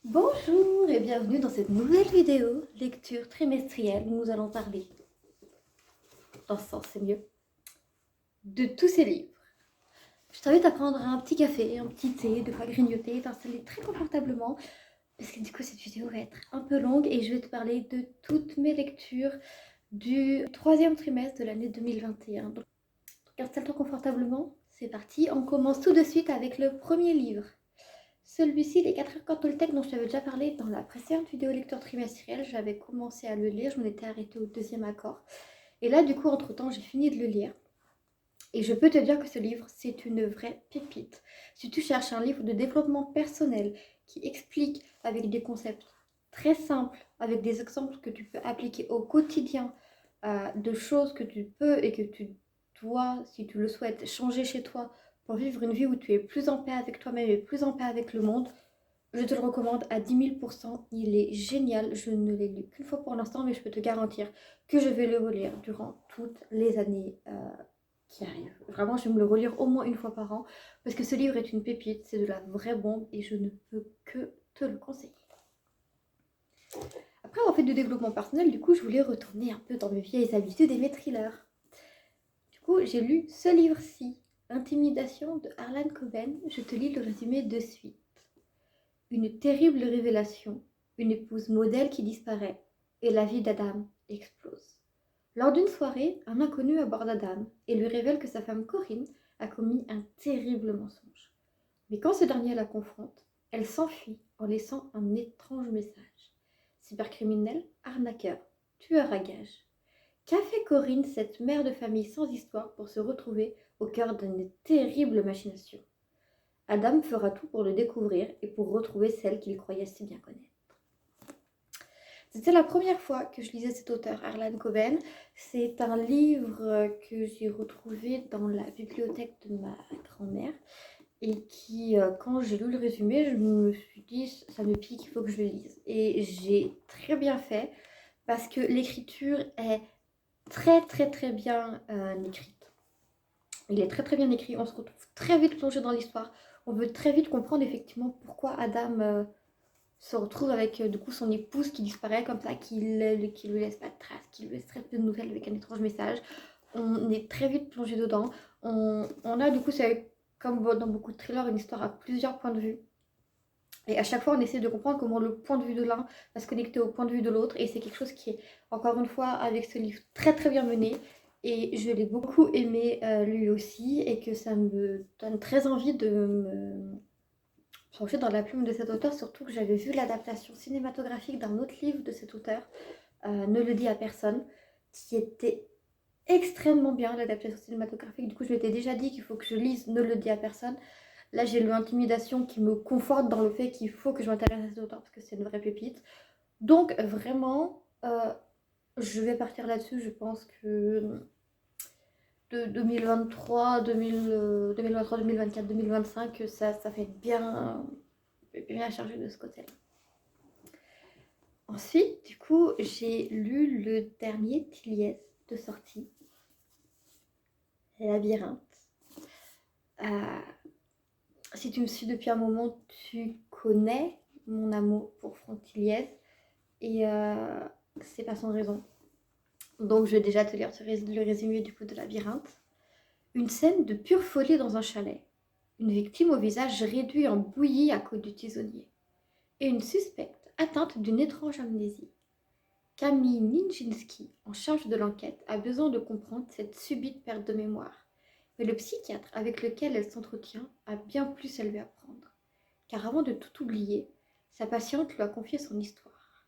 Bonjour et bienvenue dans cette nouvelle vidéo, lecture trimestrielle, où nous allons parler, dans ce sens c'est mieux, de tous ces livres. Je t'invite à prendre un petit café, un petit thé, de quoi grignoter, t'installer très confortablement, parce que du coup cette vidéo va être un peu longue et je vais te parler de toutes mes lectures du troisième trimestre de l'année 2021. Donc installe-toi confortablement, c'est parti, on commence tout de suite avec le premier livre. Celui-ci, Les 4 accords Toltec, dont je t'avais déjà parlé dans la précédente vidéo lecture trimestrielle, j'avais commencé à le lire, je m'en étais arrêtée au deuxième accord. Et là, du coup, entre-temps, j'ai fini de le lire. Et je peux te dire que ce livre, c'est une vraie pépite. Si tu cherches un livre de développement personnel qui explique avec des concepts très simples, avec des exemples que tu peux appliquer au quotidien, de choses que tu peux et que tu dois, si tu le souhaites, changer chez toi pour vivre une vie où tu es plus en paix avec toi-même et plus en paix avec le monde, je te le recommande à 10 000%. Il est génial. Je ne l'ai lu qu'une fois pour l'instant, mais je peux te garantir que je vais le relire durant toutes les années qui arrivent. Vraiment, je vais me le relire au moins une fois par an parce que ce livre est une pépite, c'est de la vraie bombe et je ne peux que te le conseiller. Après avoir fait du développement personnel, du coup, je voulais retourner un peu dans mes vieilles habitudes et mes thrillers. Du coup, j'ai lu ce livre-ci, Intimidation de Harlan Coben. Je te lis le résumé de suite. Une terrible révélation, une épouse modèle qui disparaît, et la vie d'Adam explose. Lors d'une soirée, un inconnu aborde Adam et lui révèle que sa femme Corinne a commis un terrible mensonge. Mais quand ce dernier la confronte, elle s'enfuit en laissant un étrange message. Cybercriminel, arnaqueur, tueur à gages. Qu'a fait Corinne, cette mère de famille sans histoire, pour se retrouver au cœur d'une terrible machination? Adam fera tout pour le découvrir et pour retrouver celle qu'il croyait si bien connaître. C'était la première fois que je lisais cet auteur, Harlan Coben. C'est un livre que j'ai retrouvé dans la bibliothèque de ma grand-mère et qui, quand j'ai lu le résumé, je me suis dit, ça me pique, il faut que je le lise. Et j'ai très bien fait parce que l'écriture est très bien écrite. Il est très bien écrit, on se retrouve très vite plongé dans l'histoire. On veut très vite comprendre effectivement pourquoi Adam se retrouve avec du coup son épouse qui disparaît comme ça, qui lui laisse pas de traces, qui lui laisse très peu de nouvelles avec un étrange message. On est très vite plongé dedans. On a du coup, c'est comme dans beaucoup de thrillers, une histoire à plusieurs points de vue. Et à chaque fois, on essaie de comprendre comment le point de vue de l'un va se connecter au point de vue de l'autre. Et c'est quelque chose qui est, encore une fois, avec ce livre, très bien mené. Et je l'ai beaucoup aimé lui aussi. Et que ça me donne très envie de me plonger dans la plume de cet auteur. Surtout que j'avais vu l'adaptation cinématographique d'un autre livre de cet auteur, Ne le dis à personne, qui était extrêmement bien, l'adaptation cinématographique. Du coup, je m'étais déjà dit qu'il faut que je lise Ne le dis à personne. Là, j'ai lu Intimidation qui me conforte dans le fait qu'il faut que je m'intéresse à cet auteur parce que c'est une vraie pépite. Donc, vraiment, je vais partir là-dessus. Je pense que de 2023, 2024, 2025, ça fait être bien chargé de ce côté-là. Ensuite, du coup, j'ai lu le dernier Tiliès de sortie, Labyrinthe. Si tu me suis depuis un moment, tu connais mon amour pour Frontiliès et c'est pas sans raison. Donc je vais déjà te lire le résumé du coup de Labyrinthe. Une scène de pure folie dans un chalet. Une victime au visage réduit en bouillie à cause du tisonnier. Et une suspecte atteinte d'une étrange amnésie. Camille Nijinsky, en charge de l'enquête, a besoin de comprendre cette subite perte de mémoire. Mais le psychiatre avec lequel elle s'entretient a bien plus à lui apprendre. Car avant de tout oublier, sa patiente lui a confié son histoire.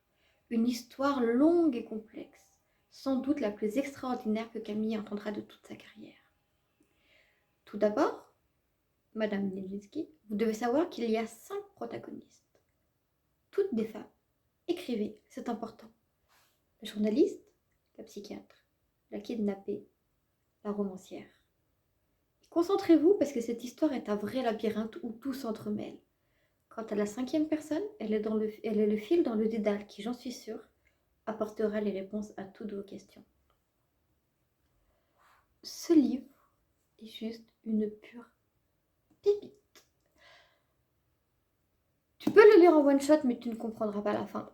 Une histoire longue et complexe, sans doute la plus extraordinaire que Camille entendra de toute sa carrière. Tout d'abord, Madame Nijinsky, vous devez savoir qu'il y a 5 protagonistes. Toutes des femmes. Écrivez, c'est important. La journaliste, la psychiatre, la kidnappée, la romancière. Concentrez-vous parce que cette histoire est un vrai labyrinthe où tout s'entremêle. Quant à la 5e personne, elle est le fil dans le dédale qui, j'en suis sûre, apportera les réponses à toutes vos questions. Ce livre est juste une pure pépite. Tu peux le lire en one shot, mais tu ne comprendras pas la fin.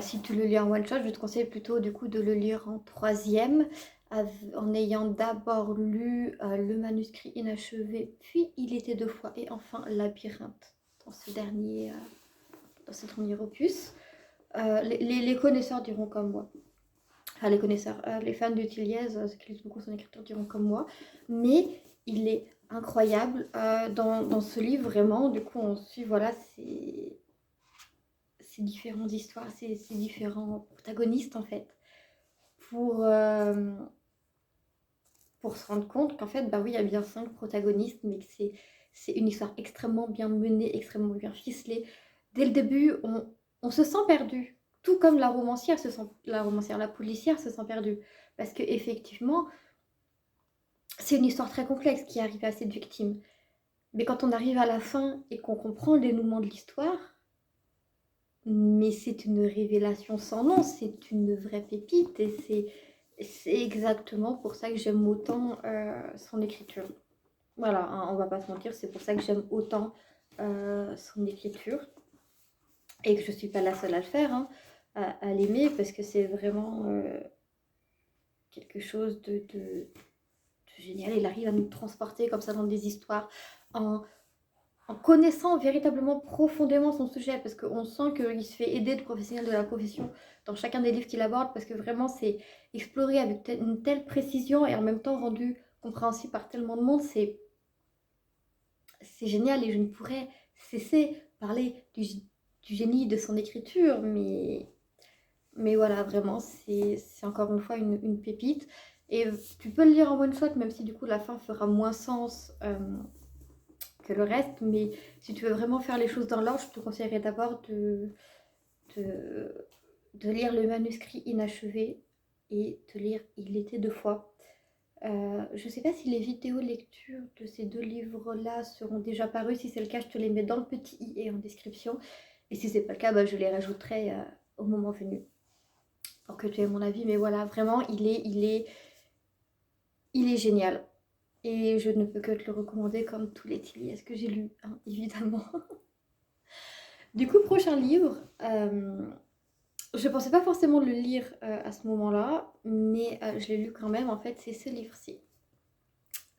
Si tu le lis en one shot, je te conseille plutôt du coup de le lire en troisième, en ayant d'abord lu le manuscrit inachevé, puis Il était deux fois, et enfin Labyrinthe dans ce premier opus. Les connaisseurs diront comme moi. Enfin, les connaisseurs, les fans de Tilliez, ceux qui lisent beaucoup son écriture diront comme moi. Mais il est incroyable dans ce livre, vraiment. Du coup, on suit, voilà, ces différentes histoires, ces différents protagonistes, en fait. Pour se rendre compte qu'en fait, bah oui, il y a bien 5 protagonistes, mais que c'est une histoire extrêmement bien menée, extrêmement bien ficelée. Dès le début, on se sent perdu. Tout comme la policière se sent perdue. Parce que effectivement, c'est une histoire très complexe qui arrive à cette victime. Mais quand on arrive à la fin et qu'on comprend le dénouement de l'histoire, mais c'est une révélation sans nom, c'est une vraie pépite et c'est exactement pour ça que j'aime autant son écriture. Voilà, hein, on va pas se mentir, c'est pour ça que j'aime autant son écriture et que je suis pas la seule à le faire, hein, à l'aimer, parce que c'est vraiment quelque chose de génial. Il arrive à nous transporter comme ça dans des histoires en connaissant véritablement profondément son sujet, parce qu'on sent qu'il se fait aider de professionnels de la profession dans chacun des livres qu'il aborde, parce que vraiment c'est exploré avec une telle précision et en même temps rendu compréhensible par tellement de monde, c'est génial. Et je ne pourrais cesser de parler du génie de son écriture, mais voilà, vraiment, c'est encore une fois une pépite. Et tu peux le lire en one shot, même si du coup la fin fera moins sens que le reste, mais si tu veux vraiment faire les choses dans l'ordre, je te conseillerais d'abord de lire le manuscrit inachevé et de lire Il était deux fois. Je ne sais pas si les vidéos lecture de ces 2 livres-là seront déjà parues. Si c'est le cas, je te les mets dans le petit i et en description. Et si c'est pas le cas, bah, je les rajouterai au moment venu pour que tu aies mon avis. Mais voilà, vraiment, il est génial. Et je ne peux que te le recommander comme tous les Tilliez que j'ai lus, hein, évidemment. Du coup, prochain livre, je pensais pas forcément le lire à ce moment-là, mais je l'ai lu quand même. En fait, c'est ce livre-ci.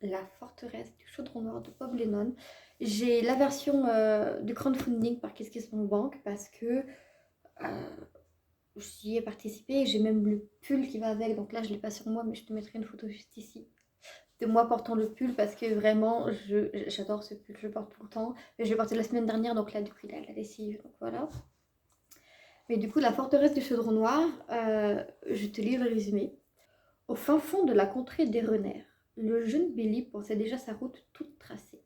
La forteresse du chaudron noir de Bob Lennon. J'ai la version du crowdfunding par KissKissBankBank parce que j'y ai participé et j'ai même le pull qui va avec. Donc là, je ne l'ai pas sur moi, mais je te mettrai une photo juste ici de moi portant le pull parce que vraiment, j'adore ce pull, je le porte tout le temps. Je l'ai porté la semaine dernière, donc là, du coup, il a la lessive, donc voilà. Mais du coup, la forteresse du chaudron noir, je te lis le résumé. Au fin fond de la contrée d'Erener, le jeune Billy pensait déjà sa route toute tracée.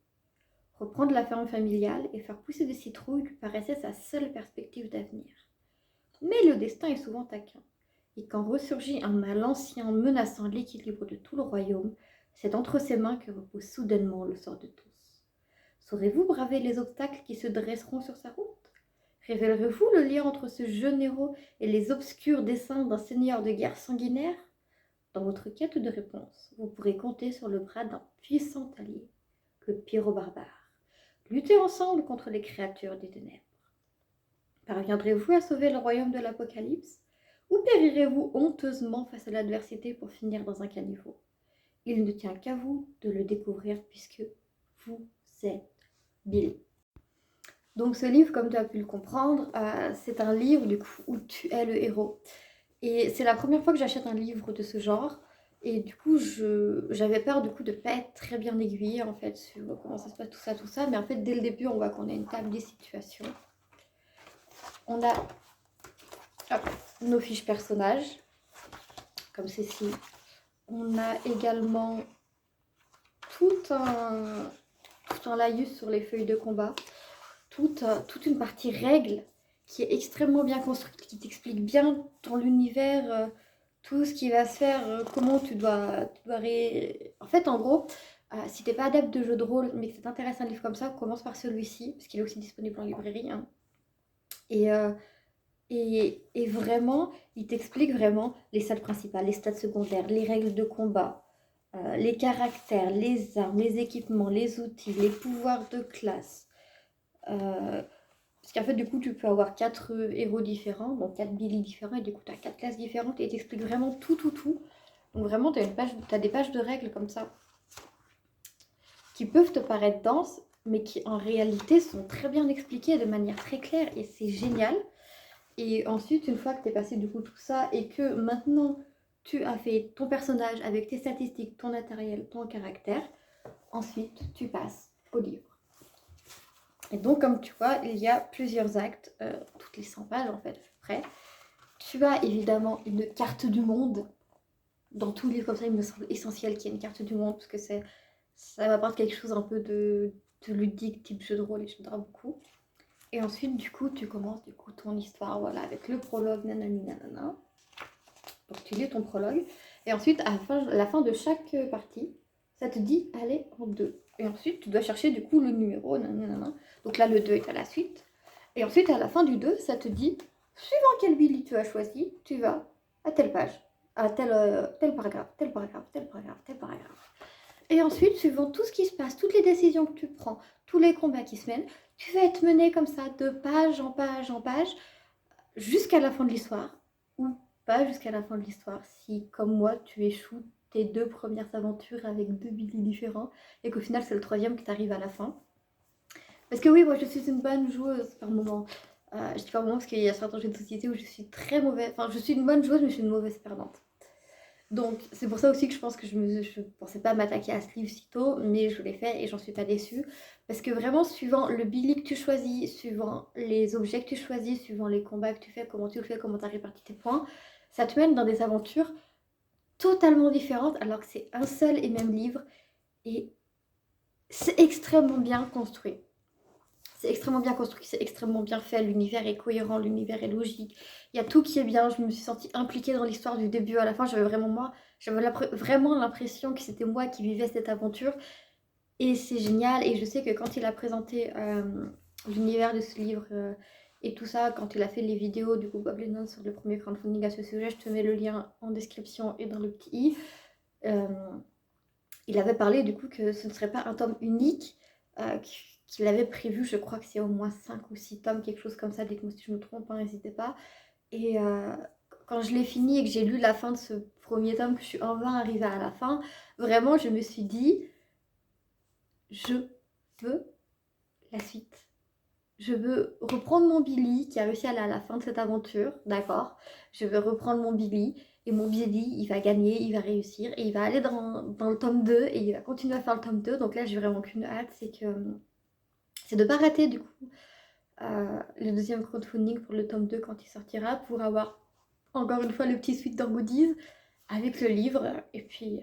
Reprendre la ferme familiale et faire pousser des citrouilles lui paraissait sa seule perspective d'avenir. Mais le destin est souvent taquin, et quand ressurgit un mal ancien menaçant l'équilibre de tout le royaume, c'est entre ses mains que repose soudainement le sort de tous. Saurez-vous braver les obstacles qui se dresseront sur sa route? Révélerez-vous le lien entre ce jeune héros et les obscurs desseins d'un seigneur de guerre sanguinaire? Dans votre quête de réponse, vous pourrez compter sur le bras d'un puissant allié, le Pyro-Barbare. Luttez ensemble contre les créatures des ténèbres. Parviendrez-vous à sauver le royaume de l'Apocalypse? Ou périrez-vous honteusement face à l'adversité pour finir dans un caniveau? Il ne tient qu'à vous de le découvrir puisque vous êtes Billy. Donc ce livre, comme tu as pu le comprendre, c'est un livre du coup où tu es le héros. Et c'est la première fois que j'achète un livre de ce genre. Et du coup, j'avais peur du coup de pas être très bien aiguillée en fait sur comment ça se passe, tout ça. Mais en fait, dès le début, on voit qu'on a une table des situations. On a nos fiches personnages, comme ceci. On a également tout un laïus sur les feuilles de combat. Toute une partie règles qui est extrêmement bien construite, qui t'explique bien ton univers, tout ce qui va se faire, comment tu dois En fait, en gros, si t'es pas adepte de jeux de rôle, mais que ça t'intéresse un livre comme ça, commence par celui-ci, parce qu'il est aussi disponible en librairie. Hein. Et vraiment, il t'explique vraiment les salles principales, les stades secondaires, les règles de combat, les caractères, les armes, les équipements, les outils, les pouvoirs de classe, Parce qu'en fait, du coup, tu peux avoir 4 héros différents, donc 4 Billy différents, et du coup, tu as 4 classes différentes, et il t'explique vraiment tout. Donc vraiment, tu as des pages de règles comme ça, qui peuvent te paraître denses, mais qui en réalité sont très bien expliquées de manière très claire, et c'est génial. Et ensuite, une fois que tu es passé du coup tout ça, et que maintenant, tu as fait ton personnage avec tes statistiques, ton matériel, ton caractère, ensuite, tu passes au livre. Et donc, comme tu vois, il y a plusieurs actes, toutes les 100 pages en fait, à peu près. Tu as évidemment une carte du monde. Dans tous les livres comme ça, il me semble essentiel qu'il y ait une carte du monde, parce que ça m'apporte quelque chose un peu de ludique, type jeu de rôle, et j'adore beaucoup. Et ensuite, du coup, tu commences du coup ton histoire, voilà, avec le prologue, nanani nanana. Donc tu lis ton prologue. Et ensuite, à la fin de chaque partie, ça te dit aller en 2. Et ensuite, tu dois chercher du coup le numéro, nanana. Donc là, le 2 est à la suite. Et ensuite, à la fin du 2, ça te dit, suivant quel Billy tu as choisi, tu vas à telle page, à tel paragraphe, tel paragraphe, tel paragraphe, tel paragraphe. Et ensuite, suivant tout ce qui se passe, toutes les décisions que tu prends, tous les combats qui se mènent, tu vas être mené comme ça, de page en page en page, jusqu'à la fin de l'histoire, ou pas jusqu'à la fin de l'histoire, si, comme moi, tu échoues tes 2 premières aventures avec 2 Billy différents, et qu'au final, c'est le 3e qui t'arrive à la fin. Parce que oui, moi, je suis une bonne joueuse par moment. Je dis par moment parce qu'il y a certains jeux de société où je suis très mauvaise. Enfin, je suis une bonne joueuse, mais je suis une mauvaise perdante. Donc, c'est pour ça aussi que je pense que je pensais pas m'attaquer à ce livre si tôt, mais je l'ai fait et j'en suis pas déçue. Parce que vraiment, suivant le Billy que tu choisis, suivant les objets que tu choisis, suivant les combats que tu fais, comment tu le fais, comment tu as réparti tes points, ça te mène dans des aventures totalement différentes alors que c'est un seul et même livre. Et c'est extrêmement bien construit. C'est extrêmement bien construit, c'est extrêmement bien fait, l'univers est cohérent, l'univers est logique, il y a tout qui est bien, je me suis sentie impliquée dans l'histoire du début à la fin, j'avais vraiment l'impression que c'était moi qui vivais cette aventure, et c'est génial, et je sais que quand il a présenté l'univers de ce livre et tout ça, quand il a fait les vidéos du coup Goblin sur le premier crowdfunding à ce sujet, je te mets le lien en description et dans le petit i, il avait parlé du coup que ce ne serait pas un tome unique, qu'il avait prévu, je crois que c'est au moins 5 ou 6 tomes, quelque chose comme ça, dites-moi si je me trompe, n'hésitez pas. Et quand je l'ai fini et que j'ai lu la fin de ce premier tome, que je suis enfin arrivée à la fin, vraiment je me suis dit, je veux la suite. Je veux reprendre mon Billy qui a réussi à aller à la fin de cette aventure, d'accord. Je veux reprendre mon Billy et mon Billy, il va gagner, il va réussir et il va aller dans le tome 2 et il va continuer à faire le tome 2. Donc là, j'ai vraiment qu'une hâte, c'est de ne pas rater du coup le deuxième crowdfunding pour le tome 2 quand il sortira pour avoir encore une fois le petit suite dans goodies avec le livre et puis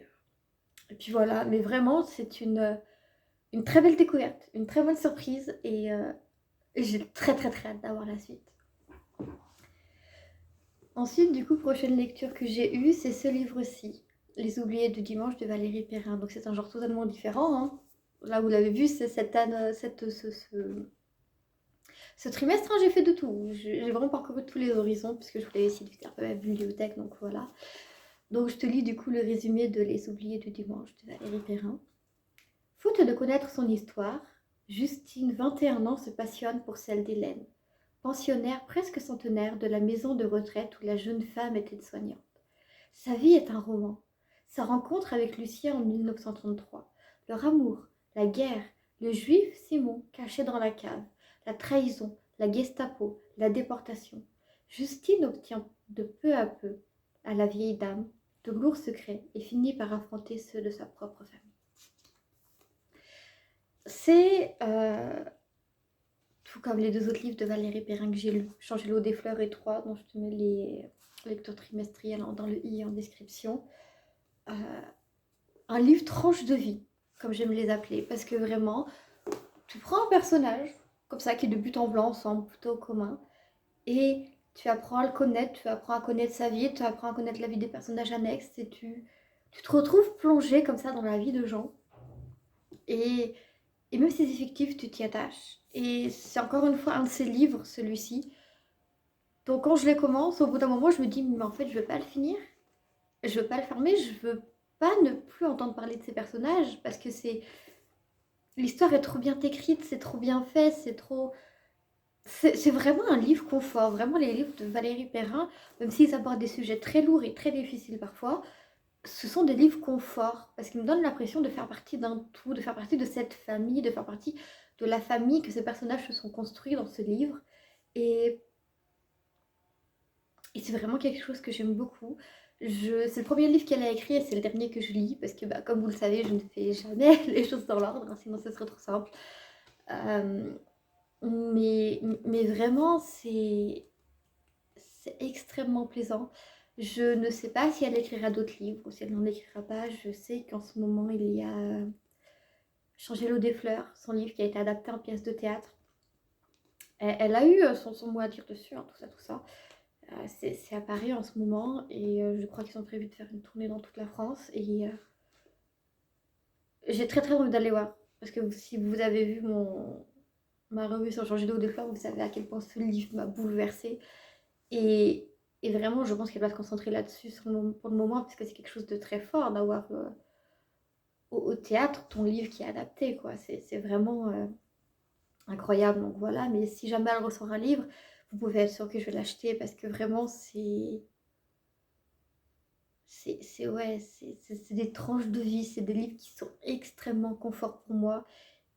voilà. Mais vraiment, c'est une très belle découverte, une très bonne surprise et j'ai très hâte d'avoir la suite. Ensuite, du coup, prochaine lecture que j'ai eue, c'est ce livre-ci, Les Oubliés du dimanche de Valérie Perrin. Donc c'est un genre totalement différent. Hein. Là, vous l'avez vu, c'est ce trimestre, hein, j'ai fait de tout. J'ai vraiment parcouru tous les horizons puisque je voulais essayer de faire un peu ma bibliothèque, donc voilà. Donc je te lis du coup le résumé de Les Oubliés du dimanche de Valérie Perrin. Faute de connaître son histoire, Justine, 21 ans, se passionne pour celle d'Hélène, pensionnaire presque centenaire de la maison de retraite où la jeune femme était soignante. Sa vie est un roman. Sa rencontre avec Lucien en 1933, leur amour, la guerre, le juif Simon caché dans la cave, la trahison, la Gestapo, la déportation. Justine obtient de peu à peu, à la vieille dame, de lourds secrets et finit par affronter ceux de sa propre famille. C'est, tout comme les 2 autres livres de Valérie Perrin que j'ai lus, Changer l'eau des fleurs et 3, dont je te mets les lectures trimestrielles dans le i en description. Un livre tranche de vie, comme j'aime les appeler, parce que vraiment, tu prends un personnage, comme ça, qui est de but en blanc, semble plutôt commun, et tu apprends à le connaître, tu apprends à connaître sa vie, tu apprends à connaître la vie des personnages annexes, et tu te retrouves plongé comme ça dans la vie de gens. Et même si c'est fictif, tu t'y attaches. Et c'est encore une fois un de ces livres, celui-ci. Donc quand je les commence, au bout d'un moment, je me dis, mais en fait, je veux pas le finir. Je veux pas le fermer, je veux pas ne plus entendre parler de ces personnages, parce que l'histoire est trop bien écrite, c'est trop bien fait, c'est trop... C'est vraiment un livre confort. Vraiment, les livres de Valérie Perrin, même s'ils abordent des sujets très lourds et très difficiles parfois, ce sont des livres confort parce qu'ils me donnent l'impression de faire partie d'un tout, de faire partie de cette famille, de faire partie de la famille que ces personnages se sont construits dans ce livre. Et, et c'est vraiment quelque chose que j'aime beaucoup. C'est le premier livre qu'elle a écrit et c'est le dernier que je lis parce que, bah, comme vous le savez, je ne fais jamais les choses dans l'ordre, hein, sinon ce serait trop simple. Euh, mais vraiment, c'est extrêmement plaisant. Je ne sais pas si elle écrira d'autres livres ou si elle n'en écrira pas. Je sais qu'en ce moment, il y a Changer l'eau des fleurs, son livre qui a été adapté en pièce de théâtre. Elle a eu son mot à dire dessus, hein, tout ça, tout ça. C'est à Paris en ce moment et je crois qu'ils ont prévu de faire une tournée dans toute la France. Et j'ai très très envie d'aller voir. Parce que si vous avez vu ma revue sur Changer l'eau des fleurs, vous savez à quel point ce livre m'a bouleversée. Et, et vraiment, je pense qu'elle va se concentrer là-dessus pour le moment, parce que c'est quelque chose de très fort d'avoir au théâtre ton livre qui est adapté, quoi. C'est vraiment incroyable. Donc voilà, mais si jamais elle ressort un livre, vous pouvez être sûr que je vais l'acheter, parce que vraiment, ouais, c'est des tranches de vie, c'est des livres qui sont extrêmement confort pour moi.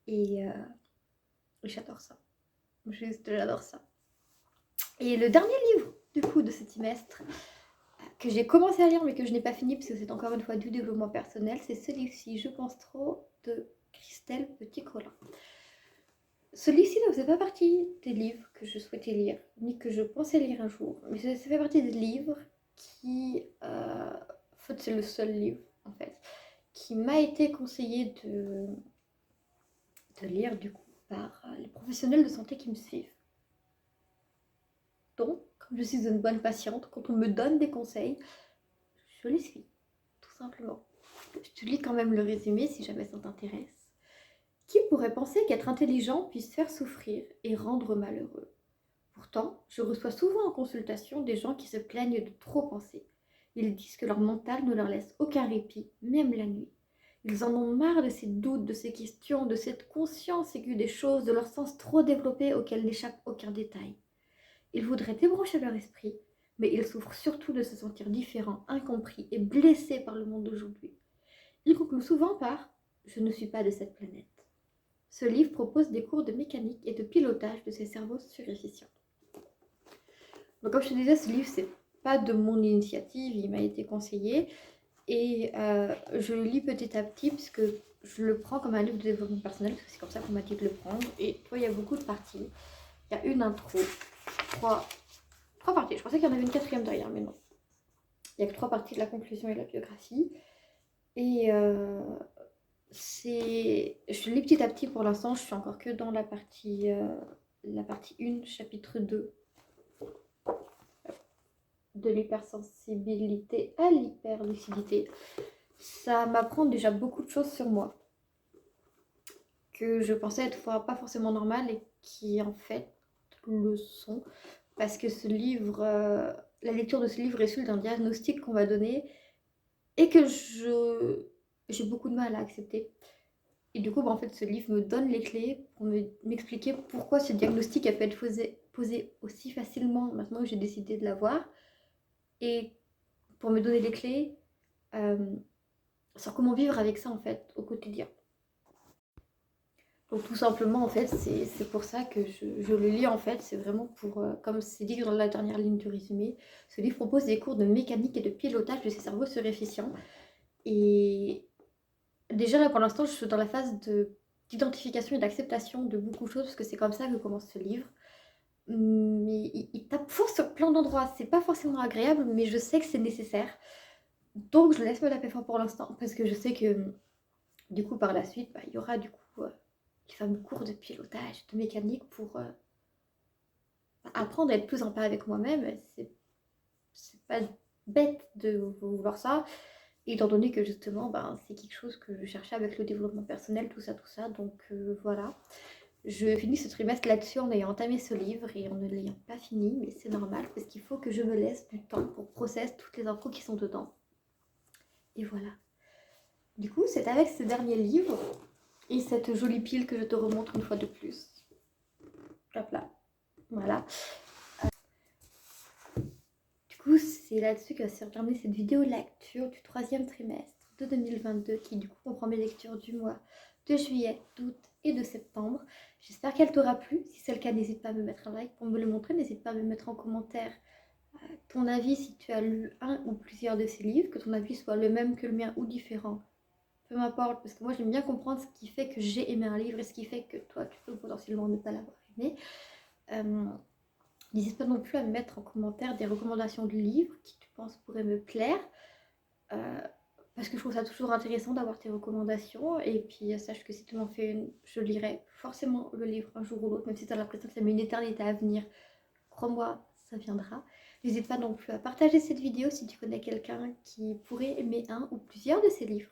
Et j'adore ça. Juste, j'adore ça. Et le dernier livre, du coup, de ce trimestre, que j'ai commencé à lire mais que je n'ai pas fini parce que c'est encore une fois du développement personnel, c'est ce livre-ci, Je pense trop, de Christelle Petit-Colin. Ce livre-ci ne faisait pas partie des livres que je souhaitais lire, ni que je pensais lire un jour, mais ça fait partie des livres qui... en fait, c'est le seul livre, en fait, qui m'a été conseillé de lire, du coup, par les professionnels de santé qui me suivent. Donc, comme je suis une bonne patiente, quand on me donne des conseils, je les suis, tout simplement. Je te lis quand même le résumé si jamais ça t'intéresse. Qui pourrait penser qu'être intelligent puisse faire souffrir et rendre malheureux? Pourtant, je reçois souvent en consultation des gens qui se plaignent de trop penser. Ils disent que leur mental ne leur laisse aucun répit, même la nuit. Ils en ont marre de ces doutes, de ces questions, de cette conscience aiguë des choses, de leur sens trop développé auquel n'échappe aucun détail. Ils voudraient débrancher leur esprit, mais ils souffrent surtout de se sentir différents, incompris et blessés par le monde d'aujourd'hui. Ils concluent souvent par « Je ne suis pas de cette planète ». Ce livre propose des cours de mécanique et de pilotage de ces cerveaux surefficients. Donc comme je te disais, ce livre, c'est pas de mon initiative, il m'a été conseillé. Et je le lis petit à petit, puisque je le prends comme un livre de développement personnel, parce que c'est comme ça qu'on m'a dit de le prendre. Et toi, il y a beaucoup de parties. Il y a une intro, trois parties. Je pensais qu'il y en avait une quatrième derrière, mais non. Il y a que 3 parties de la conclusion et de la biographie. Et je lis petit à petit pour l'instant, je suis encore que dans la partie 1, chapitre 2, de l'hypersensibilité à l'hyperlucidité. Ça m'apprend déjà beaucoup de choses sur moi, que je pensais être pas forcément normales et qui en fait le sont, parce que ce livre, la lecture de ce livre est issue d'un diagnostic qu'on m'a donné et que j'ai beaucoup de mal à accepter. Et du coup, en fait, ce livre me donne les clés pour m'expliquer pourquoi ce diagnostic a pu être posé aussi facilement maintenant que j'ai décidé de l'avoir. Et pour me donner les clés sur comment vivre avec ça, en fait, au quotidien. Donc tout simplement, en fait, c'est pour ça que je le lis, en fait. C'est vraiment pour, comme c'est dit dans la dernière ligne du résumé, ce livre propose des cours de mécanique et de pilotage de ces cerveaux surefficients. Et déjà là, pour l'instant, je suis dans la phase d'identification et d'acceptation de beaucoup de choses, parce que c'est comme ça que commence ce livre. Mais il tape fort sur plein d'endroits. C'est pas forcément agréable, mais je sais que c'est nécessaire. Donc je laisse me taper fort pour l'instant, parce que je sais que du coup, par la suite, il y aura du coup les fameux cours de pilotage, de mécanique pour apprendre à être plus en paix avec moi-même. C'est pas bête de vouloir ça, étant donné que justement, c'est quelque chose que je cherchais avec le développement personnel, tout ça. Donc voilà. Je finis ce trimestre là-dessus en ayant entamé ce livre et en ne l'ayant pas fini, mais c'est normal parce qu'il faut que je me laisse du temps pour processer toutes les infos qui sont dedans. Et voilà. Du coup, c'est avec ce dernier livre et cette jolie pile que je te remontre une fois de plus. Hop là. Voilà. Du coup, c'est là-dessus que va se terminer cette vidéo lecture du troisième trimestre de 2022 qui du coup comprend mes lectures du mois de juillet, d'août et de septembre. J'espère qu'elle t'aura plu. Si c'est le cas, n'hésite pas à me mettre un like pour me le montrer. N'hésite pas à me mettre en commentaire ton avis si tu as lu un ou plusieurs de ces livres, que ton avis soit le même que le mien ou différent. Peu m'importe, parce que moi j'aime bien comprendre ce qui fait que j'ai aimé un livre et ce qui fait que toi tu peux potentiellement ne pas l'avoir aimé. N'hésite pas non plus à me mettre en commentaire des recommandations de livres qui tu penses pourraient me plaire. Parce que je trouve ça toujours intéressant d'avoir tes recommandations. Et puis sache que si tu m'en fais une, je lirai forcément le livre un jour ou l'autre, même si tu as l'impression que ça met une éternité à venir. Crois-moi, ça viendra. N'hésite pas non plus à partager cette vidéo si tu connais quelqu'un qui pourrait aimer un ou plusieurs de ces livres.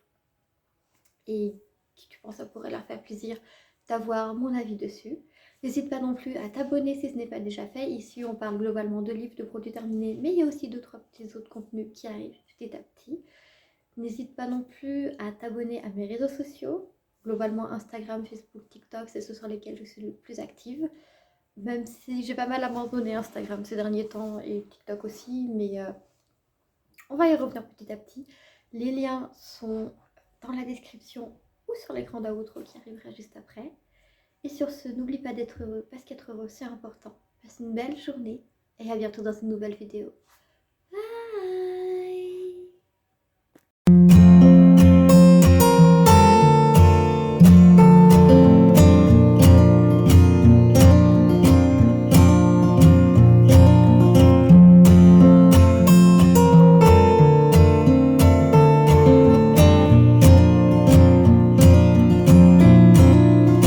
Et qui tu penses ça pourrait leur faire plaisir d'avoir mon avis dessus. N'hésite pas non plus à t'abonner si ce n'est pas déjà fait. Ici, on parle globalement de livres, de produits terminés, mais il y a aussi 2-3 petits autres contenus qui arrivent petit à petit. N'hésite pas non plus à t'abonner à mes réseaux sociaux, globalement Instagram, Facebook, TikTok, c'est ceux sur lesquels je suis le plus active. Même si j'ai pas mal abandonné Instagram ces derniers temps et TikTok aussi, mais on va y revenir petit à petit. Les liens sont dans la description ou sur l'écran d'outro qui arrivera juste après. Et sur ce, n'oublie pas d'être heureux, parce qu'être heureux c'est important. Passe une belle journée et à bientôt dans une nouvelle vidéo.